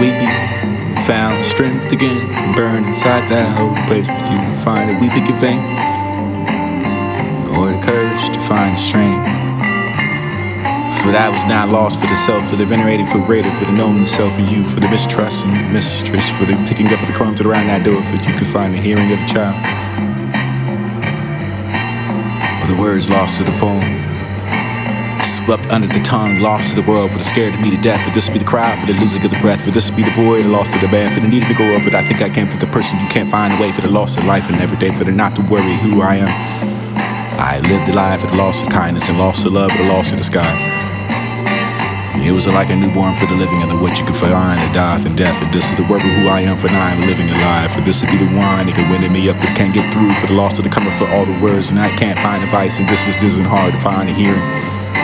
weeping, found strength again, burn inside that old place where you find a weeping in vain, or the courage to find the strength. For that was not lost for the self, for the venerated, for greater, for the known the self in you, for the mistrust and mistress, for the picking up of the crumbs around that door, for that you could find the hearing of the child, or the words lost to the poem, swept under the tongue, lost to the world, for the scared to me to death, for this to be the crowd, for the losing of the breath, for this to be the boy, the lost to the band, for the need to grow up, but I think I can, for the person you can't find a way, for the loss of life and every day, for the not to worry who I am. I lived a life for the loss of kindness and loss of love, for the loss of the sky. It was like a newborn for the living and the what you could find, the death and death. And this is the word of who I am, for now I'm living alive. For this to be the wine that can win me up but can't get through. For the loss of the coming for all the words and I can't find advice. And this isn't hard to find a hearing.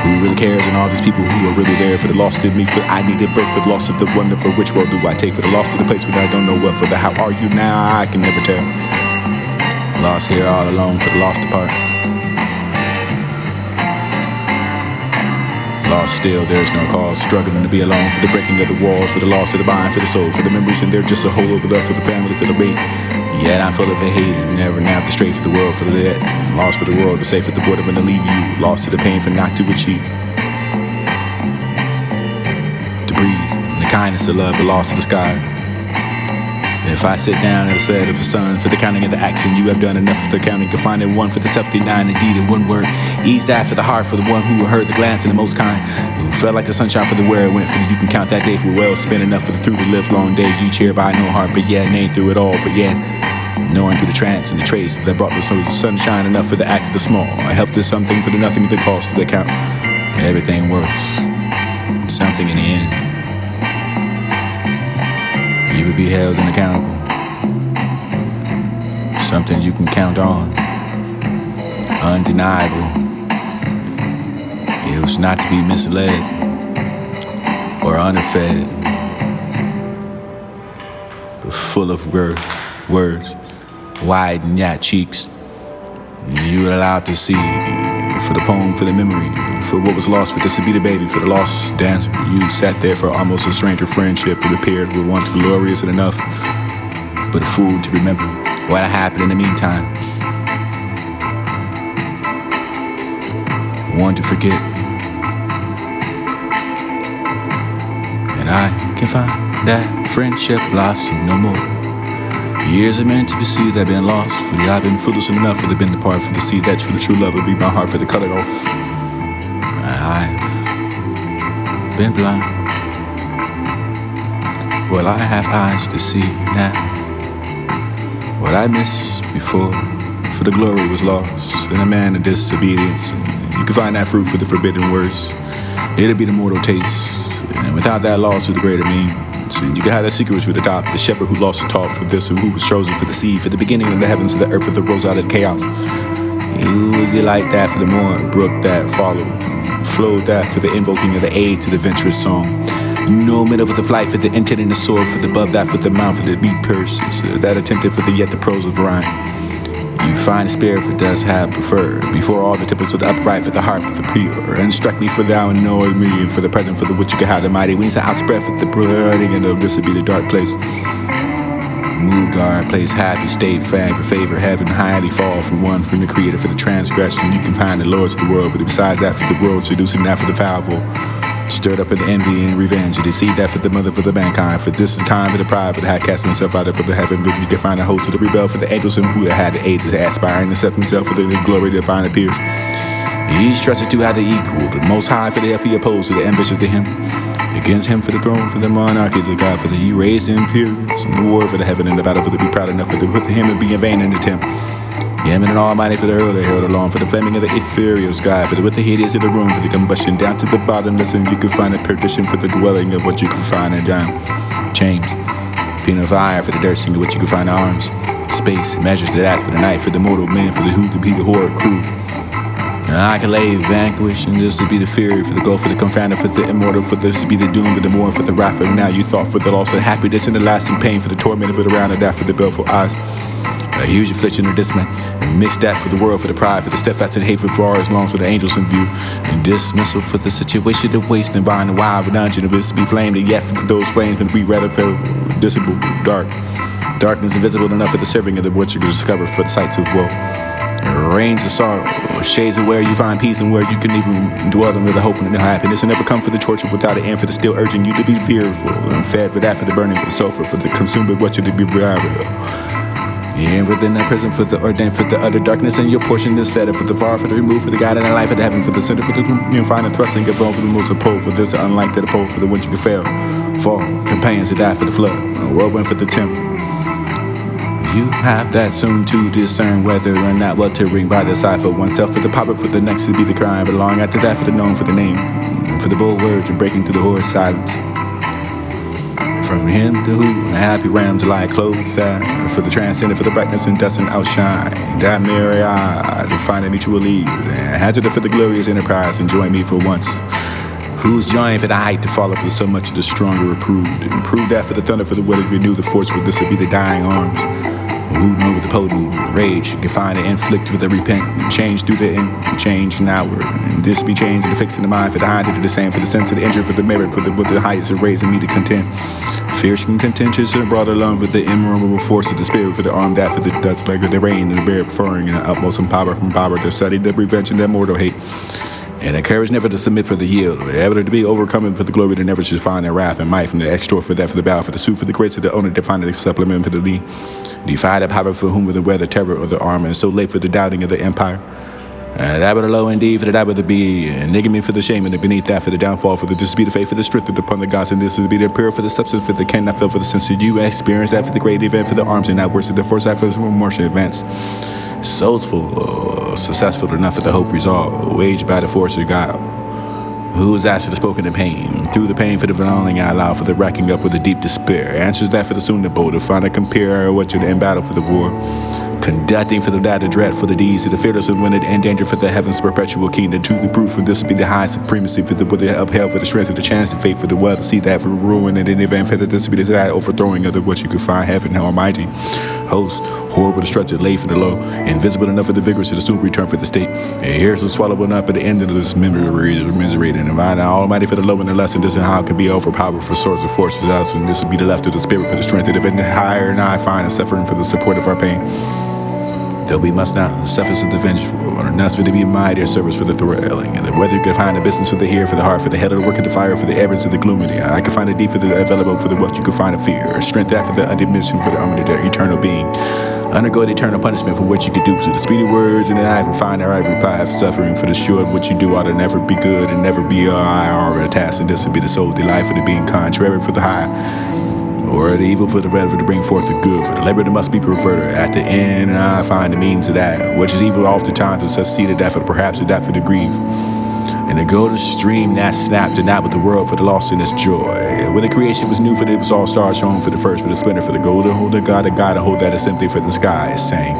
Who really cares and all these people who are really there. For the loss of me, for I needed birth. For the loss of the wonder, for which world do I take? For the loss of the place where I don't know what. For the how are you now, I can never tell. Lost here all alone, for the lost apart. Lost still, there's no cause, struggling to be alone, for the breaking of the walls, for the loss of the mind, for the soul, for the memories, and they're just a hole over there, for the family, for the bait. Yet I'm full of a hate and never nap the straight for the world, for the dead. Lost for the world, the safe at the boredom and to leave you. Lost to the pain for not to achieve. To breathe, and the kindness of love, the loss of the sky. If I sit down at the set of the sun for the counting of the action, you have done enough for the counting. Can find it one for the self-denying, indeed in one word. Ease that for the heart, for the one who heard the glance and the most kind, who felt like the sunshine for the where it went. For you can count that day for well spent enough for the through the live long day. You cheer by no heart, but yeah, nay through it all. For yeah, knowing through the trance and the trace that brought the sunshine enough for the act of the small. I helped us something for the nothing of the cost of the count. Everything worth something in the end. You would be held and accountable. Something you can count on. Undeniable. It was not to be misled or underfed, but full of words, wide and yacht cheeks. You were allowed to see for the poem, for the memory, for what was lost, for this to be the baby, for the lost dancer. You sat there for almost a stranger friendship that appeared with once glorious and enough, but a fool to remember what happened in the meantime. One to forget. And I can find that friendship blossom no more. Years are meant to be seed that been lost. For the I've been foolish enough for the been apart. For the seed that for the true love will be my heart. For the cut it off. I've been blind. Well, I have eyes to see now. What I missed before. For the glory was lost in a man of disobedience. And you can find that fruit for the forbidden words. It'll be the mortal taste. And without that loss of the greater meaning. And you can have that secret for the top, the shepherd who lost the talk for this, who was chosen for the seed, for the beginning of the heavens, of the earth, for the rose out of the chaos. You would delight that for the morn, brook that followed, flowed that for the invoking of the aid to the venturous song. No middle with the flight for the intent and the sword, for the above that for the mouth, for the beat purses, that attempted for the yet the prose of rhyme. You find the spirit for does have preferred, before all the temples of the upright, for the heart, for the pure. Instruct me for thou and know me, and for the present, for the which you can have the mighty wings that outspread, for the blooding and the this would be the dark place. Moved our place, happy state, fan for favor, heaven, highly fall from one from the creator, for the transgression. You can find the lords of the world, but besides that, for the world, seducing that for the foul. Stirred up in the envy and revenge, and deceive that for the mother for the mankind. For this is time for the pride, for the had casting himself out of for the heaven. But you can find the host of the rebel, for the angels who had the aid to aspiring to set himself for the glory divine appears. Each trusted to have the equal, the most high for the he opposed to the ambitious to him. Against him for the throne, for the monarchy, the God, for the he raised imperials, and the war for the heaven and the battle for the be proud enough for the with him and be in vain in the temple. Him and an almighty for the hurl they hurled along, for the flaming of the ethereal sky, for the with the heat is in the room, for the combustion down to the bottom. Listen, you can find a perdition for the dwelling of what you can find in down. Chains, penal fire for the dirt singer, what you can find arms. Space, measures to that for the night, for the mortal man, for the who to be the horror crew. Now I can lay vanquish, and this to be the fury, for the goal, for the confounder, for the immortal, for this to be the doom, for the more, for the wrath, for now you thought for the loss of happiness and the lasting pain, for the torment, for the round of that, for the baleful eyes. A huge affliction or dismay, and mix that for the world, for the pride, for the steadfast and hateful, for ours long for the angels in view, and dismissal for the situation to waste and bind the wild with dungeon of this to be flamed, and yet for those flames can be rather feel visible, dark. Darkness invisible enough for the serving of the what you can discover for the sights of woe. Rains of sorrow, shades of where you find peace and where you can even dwell in with the hope and the happiness, and never come for the torture without an end, for the still urging you to be fearful, and fed for that, for the burning, for the sulfur, for the consumed with what you to be proud of. And within that prison, for the ordained, for the utter darkness, and your portion is set, for the far, for the remove, for the God in the life, for the heaven, for the center, for the find and thrusting, give on for the most pole, for this unlike that pole, for the winter to fail, fall, companions to die for the flood, a whirlwind for the temple. You have that soon to discern whether or not what to ring by the side for oneself, for the pop-up, for the next to be the crime, but long after that for the known, for the name, and for the bold words and breaking through the horrid silence. From him to who, a happy ram to lie clothed that, for the transcendent, for the brightness and dust and outshine, that merry eye to find a mutual lead, and hazard for the glorious enterprise, and join me for once. Who's joined for the height to follow for so much of the stronger approved, and prove that for the thunder, for the will to renew the force, with this would be the dying arms. Who know with the potent rage you can find and inflict with the repent and change through the end, change now, and this be changed and fixing the mind for the high to do the same, for the sense of the injured, for the merit, for the with the highest of raising me to content. Fierce and contentious and brought along with the immovable force of the spirit, for the arm that for the dust like the rain and the bear preferring and the utmost power from power to study the prevention that mortal hate. And the courage never to submit for the yield, or ever to be overcoming for the glory to never should find their wrath and might, from the extra for that for the bow, for the suit, for the grace of the owner to find the supplement for the lead. Defy the power for whom with the weather, terror, or the armor, and so late for the doubting of the empire. That but the low indeed, for the that but the be, and nigging me for the shame, and the beneath that for the downfall, for the dispute of faith, for the strict upon the gods, and this is to be the pure for the substance, for the cannot feel for the sense of you experience that for the great event, for the arms, and not worse, the foresight for the martial events. Soulful, successful enough for the hope resolved, waged by the force of God. Who is actually spoken in pain? Through the pain for the veiling I allow, for the racking up with a deep despair. Answers that for the soon to bold, to find a compare what you're in battle for the war. Conducting for the data dread, for the deeds of the fearless and winned and danger for the heavens perpetual kingdom. To the proof, for this will be the high supremacy for the with the upheld, for the strength of the chance to fate, for the well to see that for ruin, and in the event for this to be the desired overthrowing of the what you could find heaven almighty. Host, horrible destructive laid for the low, invisible enough for the vigorous to the soon return for the state. And here's the swallowing up at the end of this memory is miserated, and mind almighty for the low and the lesson. This and how it can be overpowered for source of forces us, and this will be the left of the spirit for the strength of the higher and I find and suffering for the support of our pain. Though we must not suffer to the vengeful, or not for to be mightier service for the thrilling, and the weather you can find the business for the here, for the heart, for the head of the work of the fire, for the errands of the gloomy. I can find a deep for the available, for the what you can find a fear, strength that for the undiminished, for the armor of the eternal being. Undergo the eternal punishment for what you could do, so the speedy words and the eye can find the right reply of suffering, for the sure what you do ought to never be good and never be a task, and this would be the soul delight for the being contrary for the high. Or the evil for the better, to bring forth the good, for the labor that must be perverted. At the end, I find the means of that, which is evil oftentimes to succeed at that for perhaps a that for the grief. And the golden stream that snapped and not with the world for the loss in its joy. When the creation was new, for it was all stars shown for the first, for the splendor, for the golden, hold the God, and hold that is simply for the sky, sang.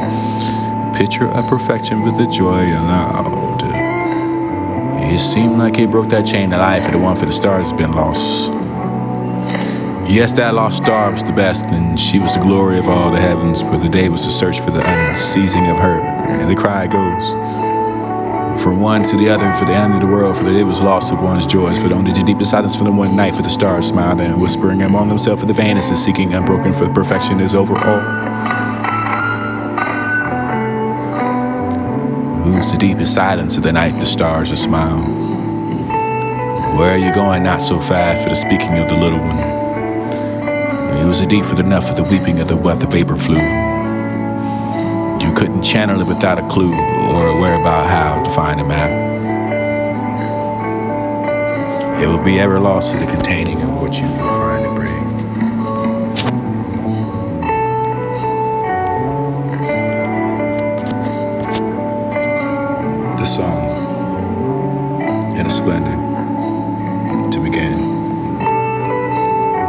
Picture of perfection with the joy allowed. It seemed like he broke that chain of life, for the one for the stars has been lost. Yes, that lost star was the best, and she was the glory of all the heavens, for the day was to search for the unceasing of her, and the cry goes from one to the other, for the end of the world, for that it was lost of one's joys, for only the deepest silence for the one night, for the stars smiled and whispering among themselves, for the vainest is seeking unbroken, for the perfection is over all. Who's the deepest silence of the night, the stars are smile. Where are you going, not so fast, for the speaking of the little one? It was a deep for the enough for the weeping of the what the vapor flew. You couldn't channel it without a clue or aware about how to find a map. It will be ever lost to the containing of what you will find and bring. The song in a splendor to begin,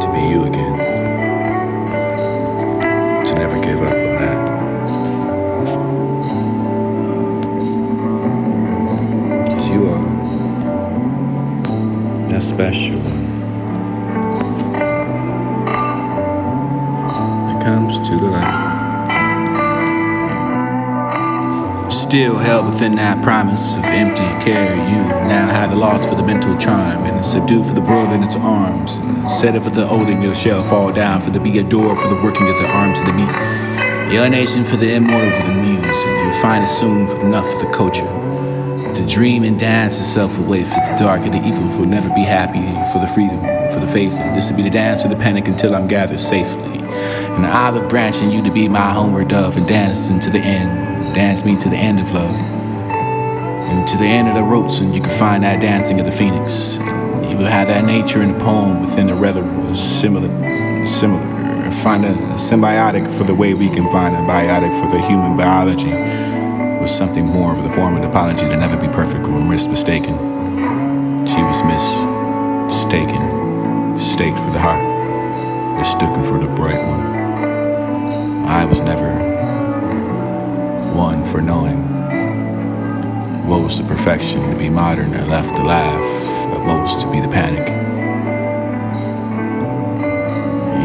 to be you again. Never give up on that. Cause you are that special one that comes to the light. still held within that promise of empty care. You now have the loss for the mental charm, and subdued for the world in its arms. And set it for the holding of the shell fall down, for the be adored for the working of the arms of the meat. Your nation for the immortal for the muse, and you'll find it soon for enough for the culture. To dream and dance itself away for the dark and the evil will never be happy for the freedom, for the faith, and this to be the dance of the panic until I'm gathered safely. And the olive branch and you to be my homeward dove, and dance into the end, dance me to the end of love. And to the end of the ropes, and you can find that dancing of the phoenix. And you will have that nature in the poem within the rather similar. Find a symbiotic for the way we can find a biotic for the human biology. Was something more of the form of apology to never be perfect or mistaken. She was mistaken, staked for the heart, mistaken for the bright one. I was never one for knowing what was the perfection to be modern or left to laugh, but what was to be the panic.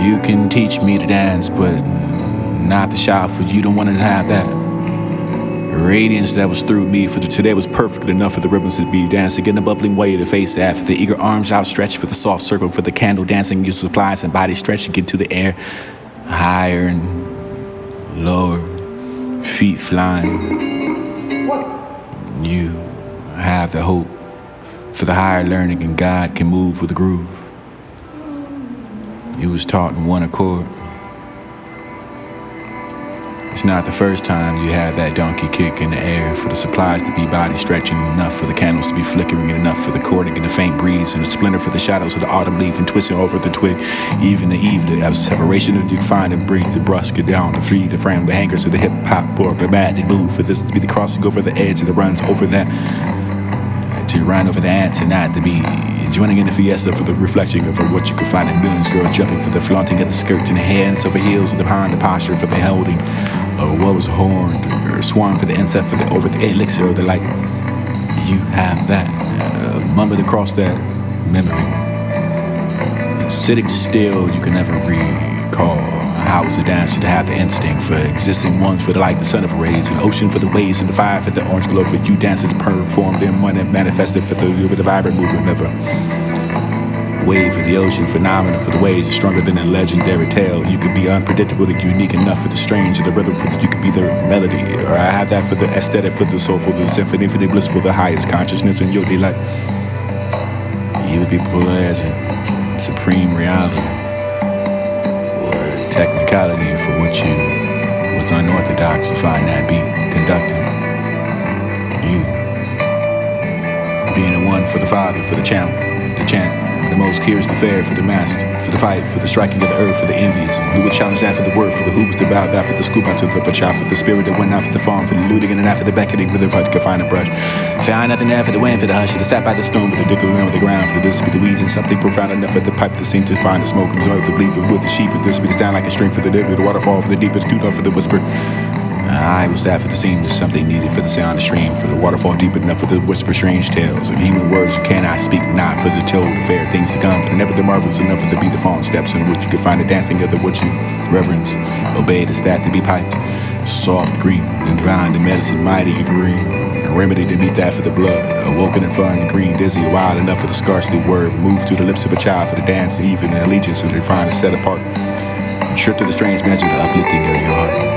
You can teach me to dance, but not to shout, for you don't want to have that radiance that was through me, for today was perfect enough for the ribbons to be dancing in a bubbling way to face that, for the eager arms outstretched, for the soft circle, for the candle dancing, your supplies and body stretching into the air, higher and lower, feet flying. You have the hope for the higher learning, and God can move with the groove. You was taught in one accord. It's not the first time you had that donkey kick in the air, for the supplies to be body stretching enough, for the candles to be flickering enough, for the cording and the faint breeze, and the splinter for the shadows of the autumn leaf and twisting over the twig. Even the eve, the separation of you find and breathe, the brusque it down, the free, the frame, the hangers of the hip hop, or the mad move, for this to be the crossing over the edge of the runs over that, to run over the ants and not to be joining in the fiesta for the reflection of what you could find in millions, girls jumping for the flaunting of the skirts and the hands over heels of the behind the posture for the holding, or what was horned or swarm for the insect for the over the elixir of the light. You have that mumbled across that memory. And sitting still, you can never recall how it was a dancer to have the instinct for existing ones for the light, the sun of rays, and ocean for the waves, and the fire for the orange glow for you dancers performed in one and manifested for the vibrant movement of a wave of the ocean, phenomenal for the waves, stronger than a legendary tale. You could be unpredictable and unique enough for the strange, or the rhythm for you could be the melody, or I have that for the aesthetic, for the soulful, the symphony, for the blissful, the highest consciousness in your delight. You would be pleasant, supreme reality, technicality for what you was unorthodox to find that beat conducting. You being the one for the father, for the chant, the most curious the fair, for the master, for the fight, for the striking of the earth, for the envious, and who would challenge that for the word, for the who was the bow, that for the scoop out to the child, for the spirit that went out for the farm, for the looting and after the beckoning, for the fight to find a brush. Found nothing there for the wind, for the hush, for the sat by the stone, for the dick around the ground, for the this to be the weeds, and something profound enough for the pipe that seemed to find the smoke, and the smoke to bleed with the sheep, and this to be the sound like a stream for the dip, for the waterfall, for the deepest too for the whisper. I was that for the scene, there's something needed for the sound of stream, for the waterfall deep enough for the whisper strange tales, and human words you cannot speak, not for the told, the fair things to come, for the never the marvelous enough for the be the fallen steps in which you can find the dancing of the what you reverence, obey the stat to be piped, soft green, and drowned in medicine mighty and green, and remedy to meet that for the blood, awoken and fun and green, dizzy, wild enough for the scarcely word, moved through the lips of a child for the dance, and even the allegiance and refined and set apart, and stripped to the strange measure, the uplifting of your heart.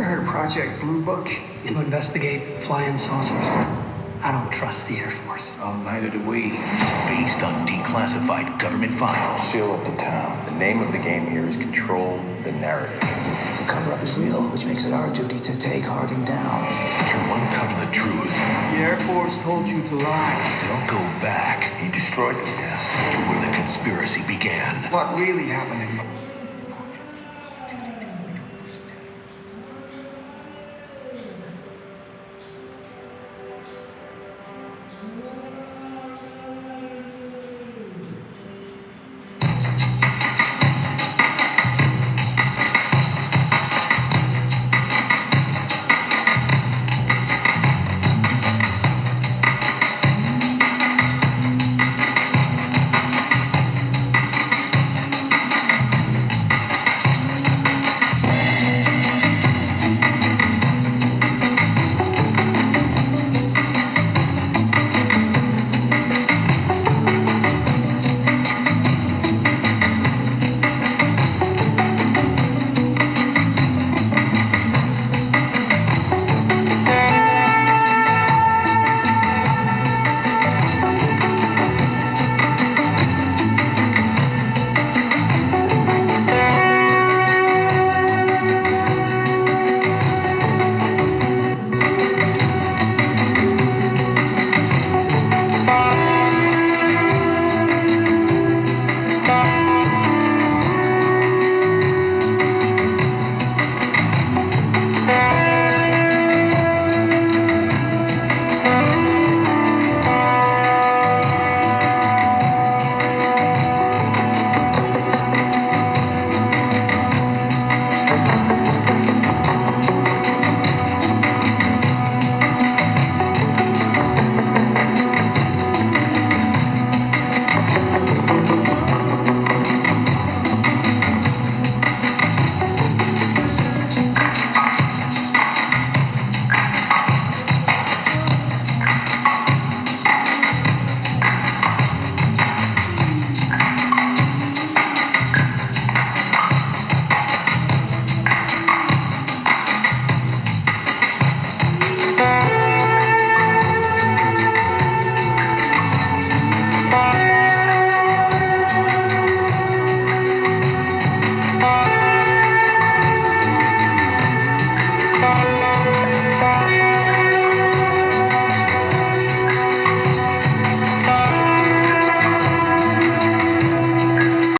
ever heard of Project Blue Book? To investigate flying saucers. I don't trust the Air Force. Oh, neither do we. Based on declassified government files. Seal up the town. The name of the game here is control the narrative. The cover-up is real, which makes it our duty to take Harding down. To uncover the truth, The Air Force told you to lie. they'll go back. He destroyed this town. To where the conspiracy began. What really happened in